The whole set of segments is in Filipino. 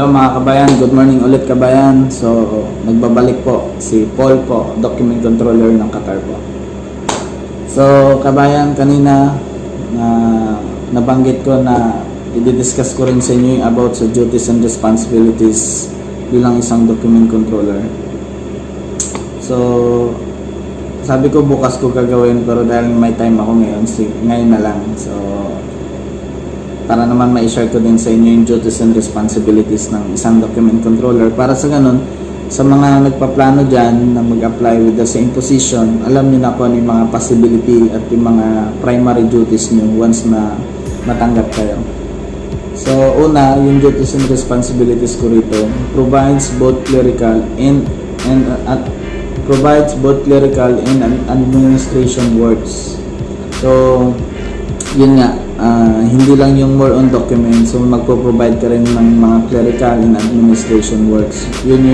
Hello mga kabayan, good morning ulit kabayan. So, nagbabalik po si Paul po, document controller ng Qatar po. So, kabayan, kanina nabanggit ko na i-discuss ko rin sa inyo yung about sa duties and responsibilities bilang isang document controller. So, sabi ko bukas ko gagawin pero dahil may time ako ngayon na lang. So, para naman ma-share ko din sa inyo yung duties and responsibilities ng isang document controller. Para sa ganun, sa mga nagpaplano dyan na mag-apply with the same position, alam nyo na kung ano yung mga possibility at yung mga primary duties nyo once na matanggap kayo. So, una, yung duties and responsibilities ko rito provides both clerical and administration works. So, yun nga, hindi lang yung more on documents, so magpo-provide ka rin ng mga clerical and administration works. Yun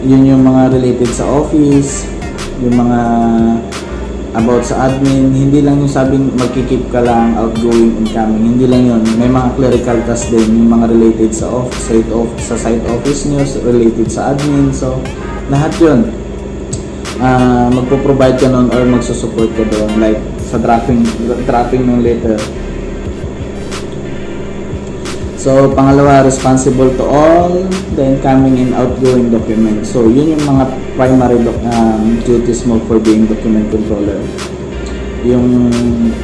yung mga related sa office, yung mga about sa admin. Hindi lang yung sabing magkikip ka lang outgoing, incoming, hindi lang yun. May mga clerical tasks din, yung mga related sa site office nyo, related sa admin. So lahat yun, magpo-provide ka nun or magsusupport ka doon, like sa drafting ng letter. So, pangalawa, responsible to all the incoming and outgoing documents. So, yun yung mga primary duties mo for being document controller. Yung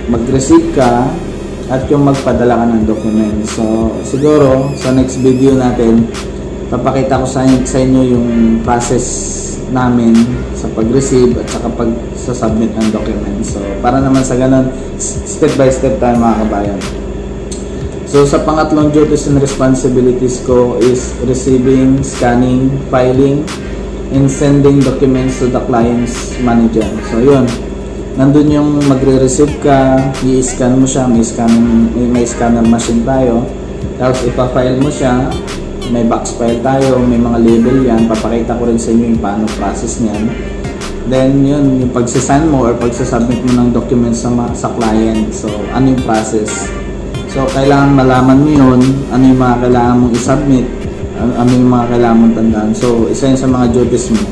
mag-receive ka at yung magpadala ka ng documents. So, siguro, sa next video natin, papakita ko sa inyo yung process namin sa pag-receive at saka pag-submit ng documents. So, para naman sa ganun, step by step tayo mga kabayan. So, sa pangatlong duties and responsibilities ko is receiving, scanning, filing, and sending documents to the client's manager. So, yun. Nandun yung magre-receive ka, i-scan mo siya, may scanner machine tayo. Tapos, ipa-file mo siya, may box file tayo, may mga label yan. Papakita ko rin sa inyo yung paano process niyan. Then, yun, yung pagsisign mo or pagsasubmit mo ng documents sa client. So, ano yung process? So, kailangan malaman mo yun, ano yung mga kailangan mong i-submit, ano yung mga kailangan mong tandaan. So, isa yun sa mga duties mo.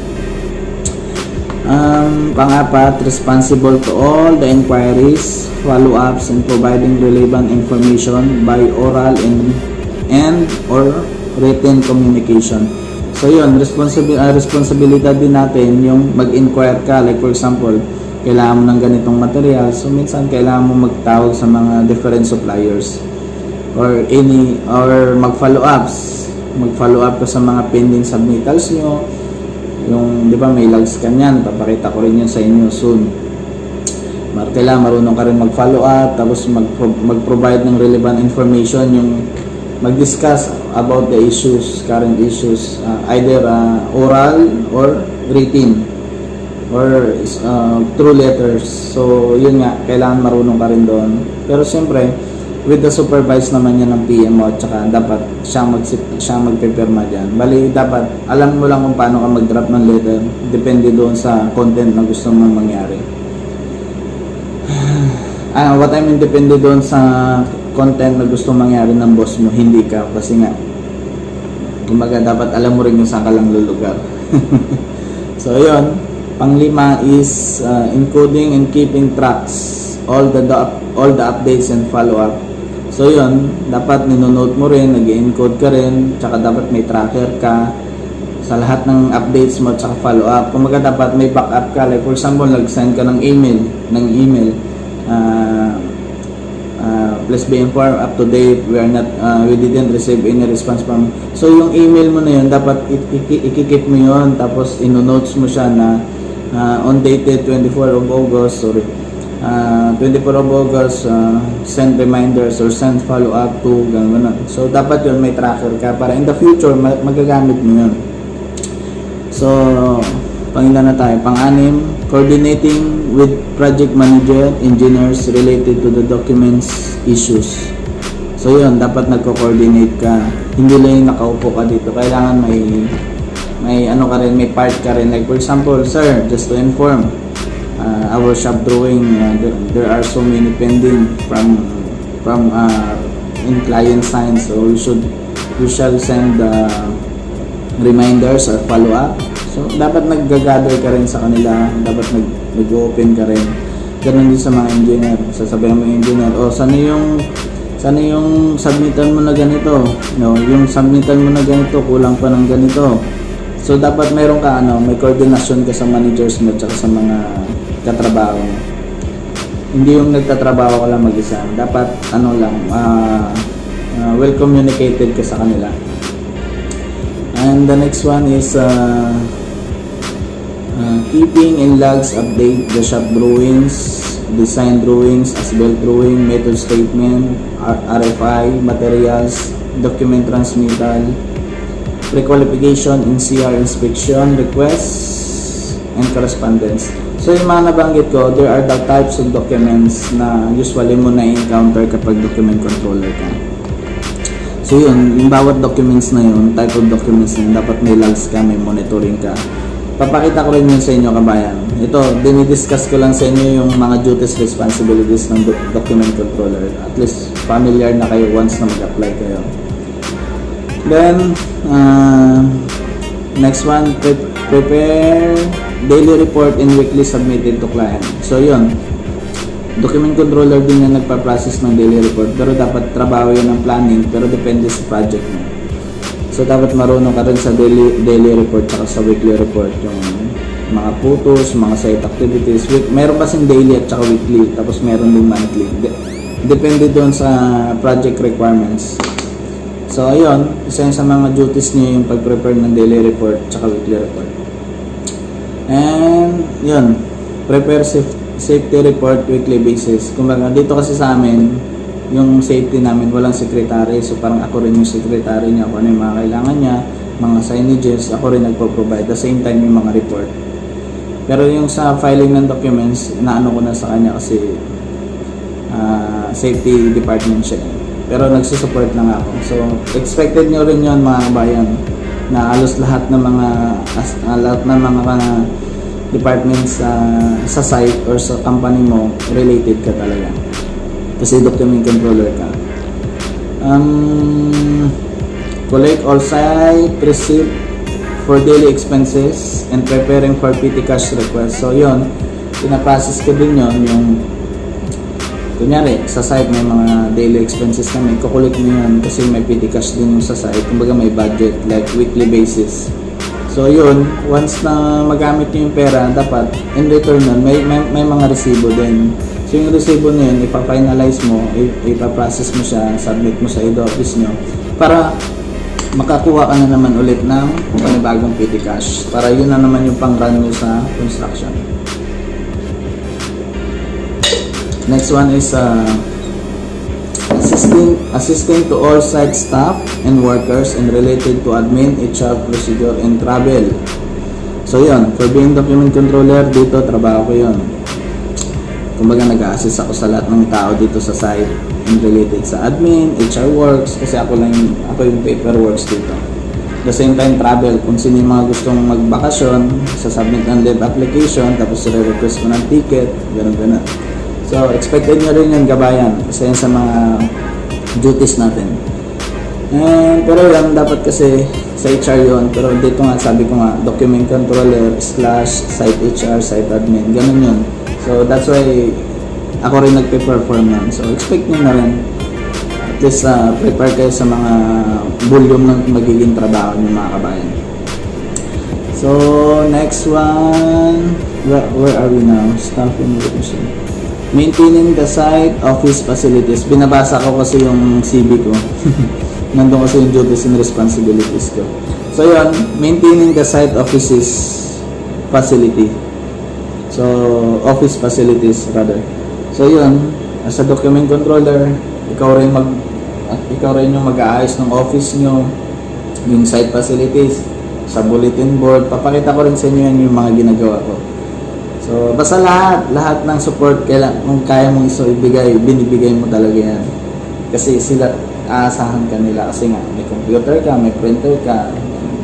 Pang-apat, responsible to all the inquiries, follow-ups, and providing relevant information by oral and or written communication. So, yun, responsibilidad din natin yung mag-inquire ka. Like, for example, kailangan mo ng ganitong material, so minsan kailangan mo magtawag sa mga different suppliers or mag-follow up ka sa mga pending submittals nyo. Yung, di ba, may logs ka niyan, papakita ko rin yun sa inyo soon. Kailangan marunong ka rin mag-follow up, tapos mag-provide ng relevant information, yung mag-discuss about the issues, current issues, either oral or written or through letters. So, yun nga, kailangan marunong ka rin doon. Pero siyempre, with the supervise naman yan ng PMO at saka dapat siya magpipirma dyan. Bali, dapat alam mo lang kung paano ka mag-drop ng letter. Depende doon sa content na gusto mong mangyari. What I mean, depende doon sa content na gusto mangyari ng boss mo, hindi ka. Kasi nga, kumbaga dapat alam mo rin yung saan ka lang lulugar. So, yun. Panglima is encoding and keeping tracks all the updates and follow-up. So yun, dapat ninonote mo rin, nag-encode ka rin, tsaka dapat may tracker ka sa lahat ng updates mo tsaka follow-up. Kumaga dapat may backup ka. Like for example, nag-send ka ng email, please be informed, up to date, we didn't receive any response from. So yung email mo na yun, dapat i-keep mo yun, tapos ino-notes mo siya na on dated 24 of August, send reminders or send follow-up to, gano'n. So, dapat yun, may tracker ka para in the future, magagamit mo yun. So, pangina na tayo. Pang-anim, coordinating with project manager, engineers related to the documents issues. So, yun, dapat nagko-coordinate ka. Hindi lang yung nakaupo ka dito. Kailangan may ano ka rin, may part ka rin. Like for example, sir, just to inform, our shop drawing, there are so many pending from in client sign, so you you shall send reminders or follow-up. So, dapat nag-gather ka rin sa kanila, dapat nag-open ka rin. Ganun din sa mga engineer. Sasabihin mo yung engineer, sana yung submitan mo na ganito, no, yung submitan mo na ganito, kulang pa ng ganito. So, dapat mayroon ka, may coordination ka sa managers mo at sa mga katrabaho mo. Hindi yung nagtatrabaho ka lang mag-isa. Dapat, well communicated ka sa kanila. And the next one is keeping in logs, update the shop drawings, design drawings, as-built drawing, method statement, RFI, materials, document transmittal, pre-qualification, NCR inspection, requests, and correspondence. So yung mga nabanggit ko, there are the types of documents na usually mo na-encounter kapag document controller ka. So yun, yung bawat documents na yun, type of documents na yun, dapat may logs ka, may monitoring ka. Papakita ko rin yun sa inyo, kabayan. Ito, dinidiscuss ko lang sa inyo yung mga duties, responsibilities ng document controller. At least familiar na kayo once na mag-apply kayo. Then, next one, prepare daily report and weekly submitted to client. So yun, document controller din yung nagpa-process ng daily report, pero dapat trabaho yan ng planning, pero depende sa project mo. So dapat marunong ka rin sa daily report at sa weekly report, yung mga photos, mga site activities. Meron kasing daily at saka weekly, tapos meron din monthly. Depende doon sa project requirements. So ayun, isa yun sa mga duties niyo yung pag-prepare ng daily report at saka weekly report. And yun, prepare safety report weekly basis. Kumbaga dito kasi sa amin, yung safety namin walang secretary, so parang ako rin yung secretary niya, kung ano yung mga kailangan niya, mga signages, ako rin nagpo-provide, at the same time yung mga report. Pero yung sa filing ng documents, inaano ko na sa kanya kasi safety department siya. Pero nagsusupport lang ako. So expected nyo rin yun mga kabayan, na halos lahat ng mga departments sa site or sa company mo, related ka talaga. Kasi document controller ka. Collect all site receipt for daily expenses and preparing for petty cash request. So yun, pinaprocess ko din yun, yung kunyari sa site may mga daily expenses kami, kukulik mo yun kasi may petty cash din yung sa site, kumbaga may budget like weekly basis. So yun, once na magamit nyo yung pera, dapat in return nun, may mga resibo din. So yung resibo na yun, ipa-finalize mo, ipa-process mo siya, submit mo sa head office nyo para makakuha ka na naman ulit ng panibagong petty cash. Para yun na naman yung pang-run mo sa construction. Next one is assisting to all site staff and workers and related to admin, HR, procedure, and travel. So yun, for being document controller, dito trabaho ko yun. Kumbaga nag-a-assist ako sa lahat ng tao dito sa site and related sa admin, HR works, kasi ako yung paperworks dito. At the same time, travel. Kung sino yung mga gustong magbakasyon, sasubmit ng leave application, tapos request mo ng ticket, gano'n. So, expected nyo rin yun, gabayan, kasi yan sa mga duties natin. And, pero yan, dapat kasi sa HR yun, pero dito nga, sabi ko nga, document controller / site HR, site admin, ganun yun. So, that's why ako rin nagpe-perform yan. So, expect nyo na rin. At least, prepare kayo sa mga volume ng magiging trabaho ng mga kabayan. So, next one, where are we now? Staffing revision. Maintaining the site office facilities. Binabasa ko kasi yung CV ko. Nandun kasi yung duties and responsibilities ko. So, yun, maintaining the site offices facility. So, office facilities rather. So, yun, as a document controller, ikaw rin yung mag-aayos ng office nyo, yung site facilities, sa bulletin board. Papakita ko rin sa inyo yan yung mga ginagawa ko. So, basta lahat ng support, kung kaya mong ibigay, binibigay mo talaga yan. Kasi sila, aasahan ka nila kasi nga, may computer ka, may printer ka.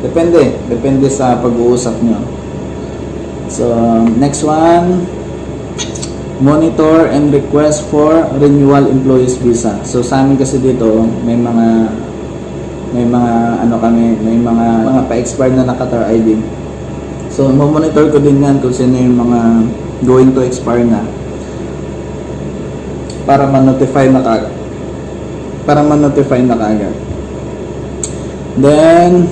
Depende sa pag-uusap nyo. So, next one, monitor and request for renewal employees visa. So, sa amin kasi dito, may mga may mga ano kami, may mga pa-expire na naka-TAR ID. So, monitor ko din yan kung sino yung mga going to expire na para ma-notify na kaagad. Then,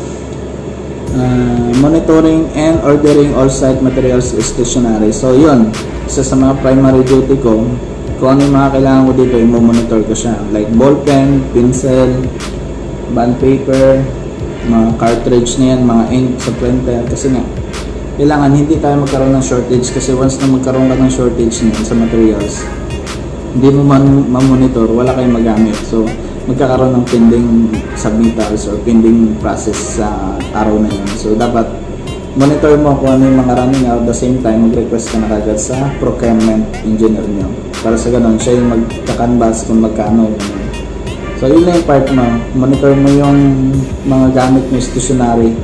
monitoring and ordering all site materials stationary. So, yun. Isa sa mga primary duty ko, kung ano yung mga kailangan ko dito, i-monitor ko siya. Like ballpen, pencil, bond paper, mga cartridge na yan, mga ink sa printer. Kasi nga, kailangan hindi tayo magkaroon ng shortage kasi once na magkaroon ka ng shortage niyan sa materials, hindi mo ma-monitor, wala kayong magamit. So, magkakaroon ng pending submittals or pending process sa araw na yun. So, dapat monitor mo kung ano yung mga running out. At the same time, mag-request ka na kagad sa procurement engineer nyo. Para sa ganun, siya yung magkakanvas kung magkano. So, yun lang yung part mo. Monitor mo yung mga gamit mo stationary.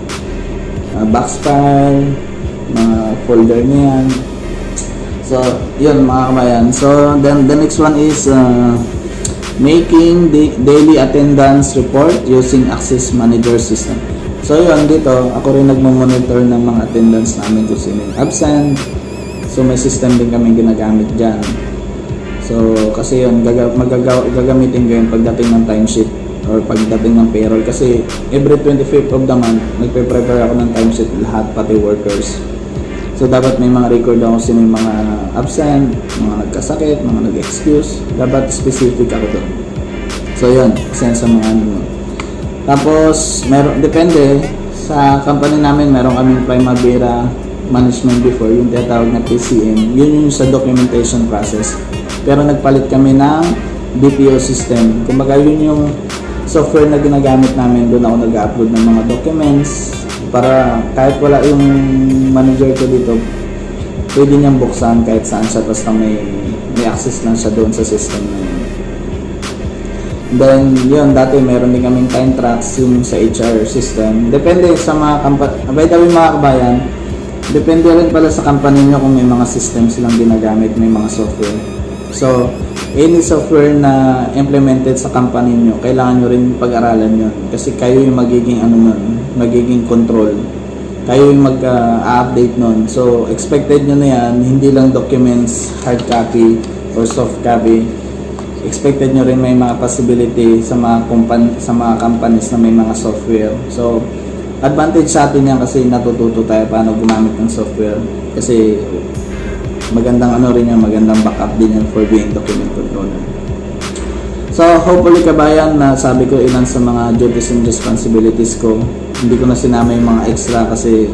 Box file, mga folder niyan. So, yun mga kabayan. So, then the next one is making the daily attendance report using Access Manager System. So, yun dito, ako rin nagmo-monitor ng mga attendance namin kung sino yung absent. So, may system din kami ginagamit dyan. So, kasi yun, gagamitin ko yun pagdating ng timesheet or pagdating ng payroll. Kasi every 25th of the month, nagpe-prepare ako ng timesheet lahat, pati workers. So, dapat may mga record ako sino yung mga absent, mga nagkasakit, mga nag-excuse. Dapat specific ako doon. So, yun. Isa sa mga ano. Tapos, depende. Sa company namin, meron kaming Primavera Management before, yung tinatawag na PCM. Yun yung sa documentation process. Pero nagpalit kami ng BPO system. Kumbaga, yun yung software na ginagamit namin. Doon ako nag-upload ng mga documents. Para kahit wala yung manager ko dito, pwede niyang buksan kahit saan siya basta may access lang siya doon sa system na yun. Then, yun, dati meron din kaming time tracks yung sa HR system. Depende sa mga company. By the way, mga kabayan, depende rin pala sa company nyo kung may mga system silang ginagamit, may mga software. So, any software na implemented sa company nyo, kailangan nyo rin pag-aralan yun. Kasi kayo yung magiging magiging control. Kayo yung mag-update nun. So, expected nyo na yan, hindi lang documents, hard copy or soft copy. Expected nyo rin may mga possibility sa mga companies na may mga software. So, advantage sa atin yan kasi natututo tayo paano gumamit ng software. Kasi, magandang magandang backup din yan for being document controller. So, hopefully kabayan, na sabi ko ilan sa mga duties and responsibilities ko. Hindi ko na sinama yung mga extra kasi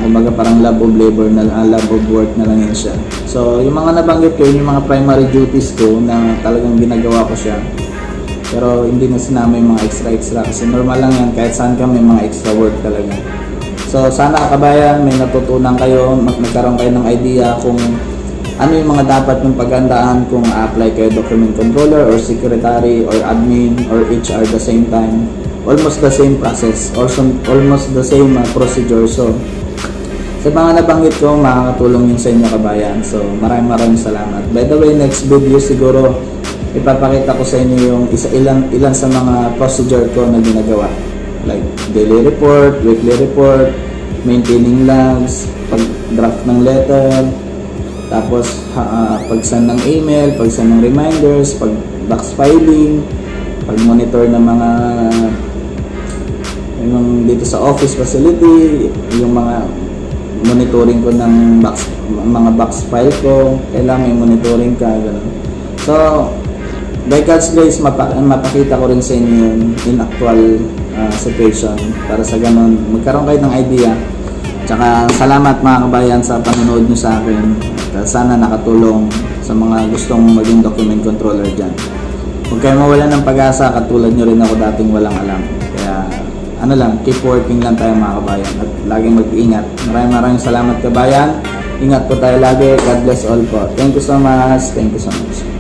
kumbaga parang lab of labor na lab of work na lang yun siya. So, yung mga nabanggit ko, yung mga primary duties ko na talagang ginagawa ko siya. Pero hindi na sinama yung mga extra kasi normal lang yan kahit saan ka may mga extra work talaga. So, sana kabayan, may natutunan kayo, magkaroon kayo ng idea kung ano yung mga dapat yung paghandaan kung a-apply kayo document controller or secretary or admin or HR the same time. Almost the same process, almost the same procedure. So, sa mga nabanggit ko, makakatulong yun sa inyo kabayan. So, maraming salamat. By the way, next video siguro, ipapakita ko sa inyo yung ilan sa mga procedure ko na ginagawa. Like, daily report, weekly report, maintaining logs, pag-draft ng letter, tapos pag-send ng email, pag-send ng reminders, pag-box filing, pag-monitor ng mga yung dito sa office facility, yung mga monitoring ko ng mga box file ko, kailangan may monitoring ka, gano'n. So, by God's grace, mapakita ko rin sa inyo yun in actual situation para sa ganun, magkaroon kayo ng idea. Tsaka salamat mga kabayan sa panonood nyo sa akin. At sana nakatulong sa mga gustong maging document controller dyan. Huwag kayo mawala ng pag-asa, katulad nyo rin ako dating walang alam. Kaya keep working lang tayo mga kabayan at laging mag-ingat. Maraming salamat kabayan. Ingat po tayo lagi. God bless all po. Thank you so much. Thank you so much.